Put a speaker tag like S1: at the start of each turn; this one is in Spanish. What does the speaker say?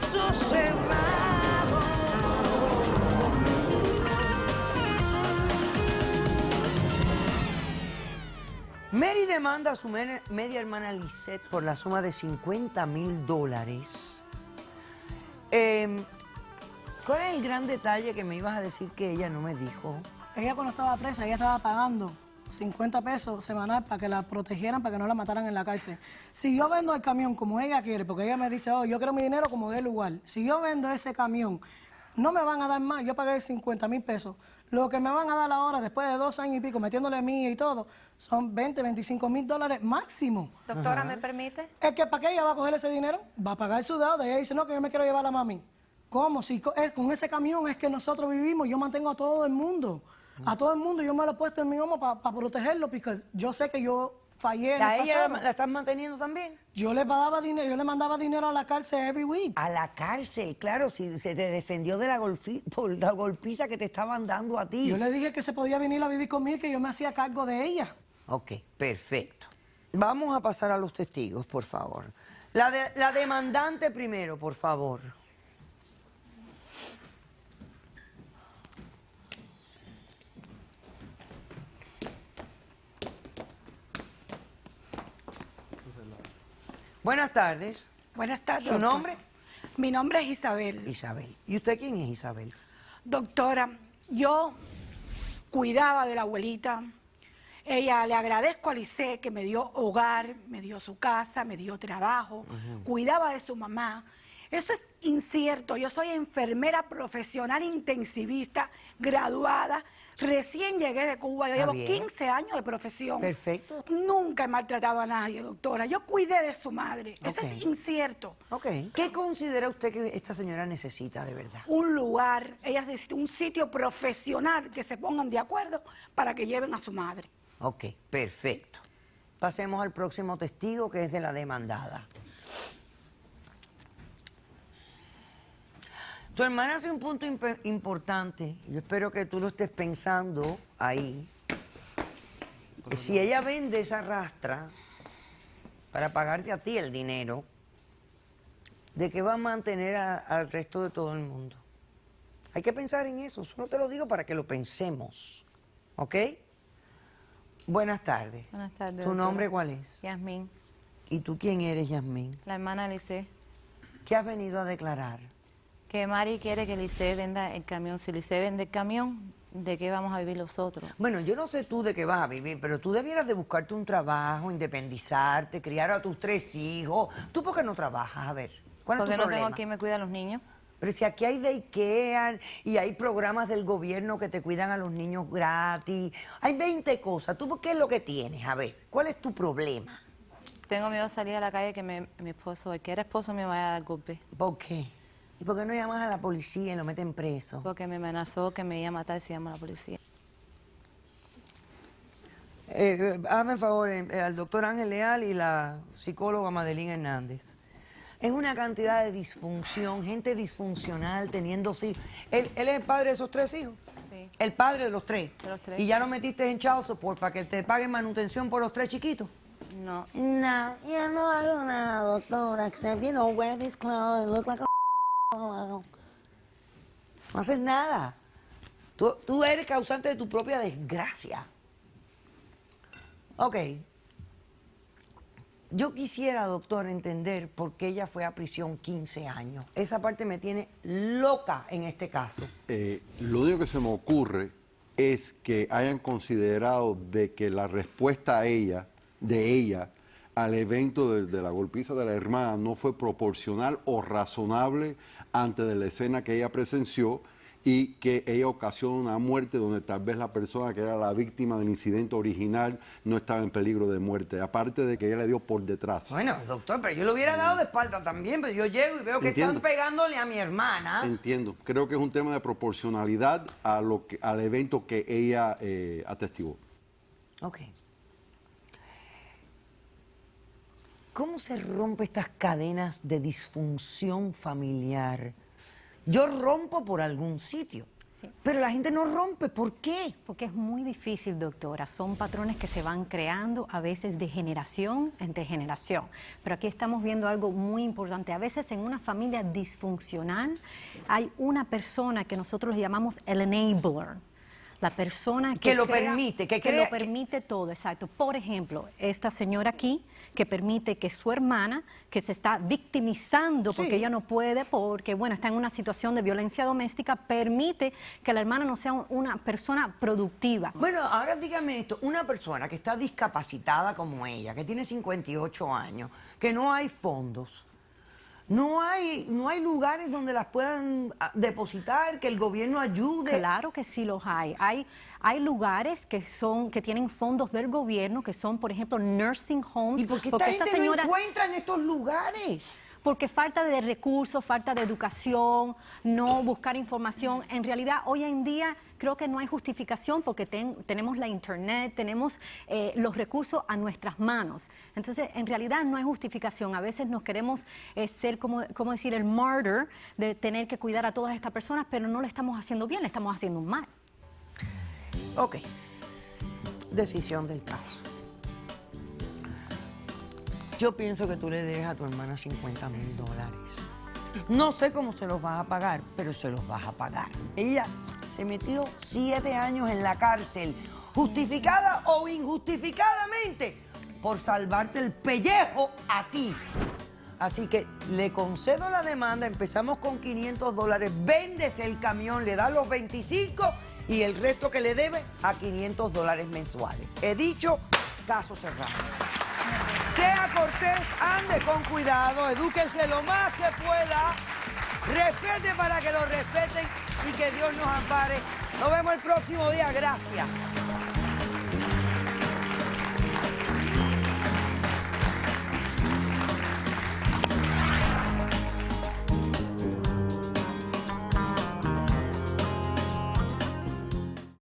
S1: caso cerrado. Mary demanda a su media hermana Lisette por la suma de $50,000. ¿Cuál es el gran detalle que me ibas a decir que ella no me dijo?
S2: Ella cuando estaba presa, ella estaba pagando 50 pesos semanal para que la protegieran, para que no la mataran en la cárcel. Si yo vendo el camión como ella quiere, porque ella me dice, oh, yo quiero mi dinero como de lugar. Si yo vendo ese camión, no me van a dar más, yo pagué 50,000 pesos. Lo que me van a dar ahora, después de 2 años y pico, metiéndole mía y todo, son 20, 25 mil dólares máximo.
S3: Doctora, ¿me permite?
S2: Es que ¿para qué ella va a coger ese dinero? Va a pagar su deuda. Ella dice, no, que yo me quiero llevar a la mami. ¿Cómo? Si con ese camión es que nosotros vivimos, yo mantengo a todo el mundo. A todo el mundo yo me lo he puesto en mi hombro para protegerlo, porque yo sé que yo fallé en el
S1: ¿A ella
S2: pasado.
S1: la están manteniendo también?
S2: Yo le daba dinero, yo le mandaba dinero a la cárcel every week.
S1: A la cárcel, claro, si se te defendió de por la golpiza que te estaban dando a ti.
S2: Yo le dije que se podía venir a vivir conmigo y que yo me hacía cargo de ella.
S1: Ok, perfecto. Vamos a pasar a los testigos, por favor. La demandante primero, por favor. Buenas tardes.
S4: Buenas tardes.
S1: ¿Su
S4: doctor.
S1: nombre?
S4: Mi nombre es Isabel.
S1: Isabel. ¿Y usted quién es Isabel?
S4: Doctora, yo cuidaba de la abuelita. Ella le agradezco a Lisette que me dio hogar, me dio su casa, me dio trabajo, cuidaba de su mamá. Eso es incierto. Yo soy enfermera profesional intensivista, graduada. Recién llegué de Cuba. Yo llevo
S1: bien.
S4: 15 años de profesión.
S1: Perfecto.
S4: Nunca he maltratado a nadie, doctora. Yo cuidé de su madre. Eso
S1: Ok.
S4: es incierto.
S1: Ok. ¿Qué considera usted que esta señora necesita de verdad?
S4: Un lugar, ella necesita un sitio profesional que se pongan de acuerdo para que lleven a su madre.
S1: Ok, perfecto. Pasemos al próximo testigo, que es de la demandada. Tu hermana hace un punto importante. Yo espero que tú lo estés pensando ahí. Si ella vende esa rastra para pagarte a ti el dinero, ¿de qué va a mantener al resto de todo el mundo? Hay que pensar en eso. Solo te lo digo para que lo pensemos. ¿Ok? Buenas tardes.
S3: Buenas tardes,
S1: ¿Tu
S3: doctora.
S1: nombre cuál es?
S3: Yasmín,
S1: ¿Y tú quién eres, Yasmín?
S3: la hermana de Lisette.
S1: ¿Qué has venido a declarar?
S3: Que Mari quiere que Lisette venda el camión. Si Lisette vende el camión, ¿de qué vamos a vivir los otros?
S1: Bueno, yo no sé tú de qué vas a vivir, pero tú debieras de buscarte un trabajo, independizarte, criar a tus 3 hijos. ¿Tú por qué no trabajas? A ver, ¿cuál es
S3: Porque
S1: tu
S3: no
S1: problema?
S3: tengo quien me cuide a los niños.
S1: Pero si aquí hay daycare y hay programas del gobierno que te cuidan a los niños gratis, hay 20 cosas. ¿Tú qué es lo que tienes? A ver, ¿cuál es tu problema?
S3: Tengo miedo de salir a la calle que mi esposo, el que era esposo, me vaya a dar golpe.
S1: ¿Por qué? ¿Y por qué no llamas a la policía y lo meten preso?
S3: Porque me amenazó que me iba a matar si llamo a la policía.
S1: Hazme el favor, al doctor Ángel Leal y la psicóloga Madeline Hernández. Es una cantidad de disfunción, gente disfuncional teniendo hijos. ¿Él es el padre de esos 3 hijos?
S3: Sí.
S1: El padre de los 3.
S3: De los 3.
S1: ¿Y ya lo metiste en child support para que te paguen manutención por los 3 chiquitos?
S3: No.
S5: No, ya no hago nada, doctora, except, you know, wear these clothes and look like a
S1: No haces nada. Tú eres causante de tu propia desgracia. Ok. Yo quisiera, doctor, entender por qué ella fue a prisión 15 años. Esa parte me tiene loca en este caso.
S6: Lo único que se me ocurre es que hayan considerado de que la respuesta de ella al evento de la golpiza de la hermana no fue proporcional o razonable ante de la escena que ella presenció y que ella ocasionó una muerte donde tal vez la persona que era la víctima del incidente original no estaba en peligro de muerte, aparte de que ella le dio por detrás.
S1: Bueno, doctor, pero yo le hubiera dado de espalda también, pero yo llego y veo que
S6: Entiendo.
S1: están pegándole a mi hermana.
S6: Entiendo, creo que es un tema de proporcionalidad al evento que ella atestiguó.
S1: Ok. ¿Cómo se rompe estas cadenas de disfunción familiar? Yo rompo por algún sitio.
S7: Sí.
S1: Pero la gente no rompe, ¿por qué?
S7: Porque es muy difícil, doctora. Son patrones que se van creando a veces de generación entre generación. Pero aquí estamos viendo algo muy importante. A veces en una familia disfuncional hay una persona que nosotros le llamamos el enabler. La persona
S1: Que lo permite, que crea-
S7: lo permite todo, exacto. Por ejemplo, esta señora aquí, que permite que su hermana, que se está victimizando porque
S1: Sí.
S7: ella no puede, porque bueno, está en una situación de violencia doméstica, permite que la hermana no sea una persona productiva.
S1: Bueno, ahora dígame esto, una persona que está discapacitada como ella, que tiene 58 años, que no hay fondos, no hay lugares donde las puedan depositar, que el gobierno ayude.
S7: Claro que sí los hay. Hay lugares que tienen fondos del gobierno, que son, por ejemplo, nursing homes.
S1: ¿Y por qué
S7: porque
S1: esta gente no encuentra en estos lugares?
S7: Porque falta de recursos, falta de educación, no buscar información. En realidad, hoy en día creo que no hay justificación porque tenemos la internet, tenemos los recursos a nuestras manos. Entonces, en realidad no hay justificación. A veces nos queremos ser, como decir, el martyr de tener que cuidar a todas estas personas, pero no lo estamos haciendo bien, le estamos haciendo mal.
S1: Ok, decisión del caso. Yo pienso que tú le debes a tu hermana $50,000. No sé cómo se los vas a pagar, pero se los vas a pagar. Ella se metió 7 años en la cárcel, justificada o injustificadamente, por salvarte el pellejo a ti. Así que le concedo la demanda, empezamos con $500, vendes el camión, le das los 25 y el resto que le debe a $500 mensuales. He dicho, caso cerrado. Sea cortés, ande con cuidado, edúquese lo más que pueda, respete para que lo respeten y que Dios nos ampare. Nos vemos el próximo día, gracias.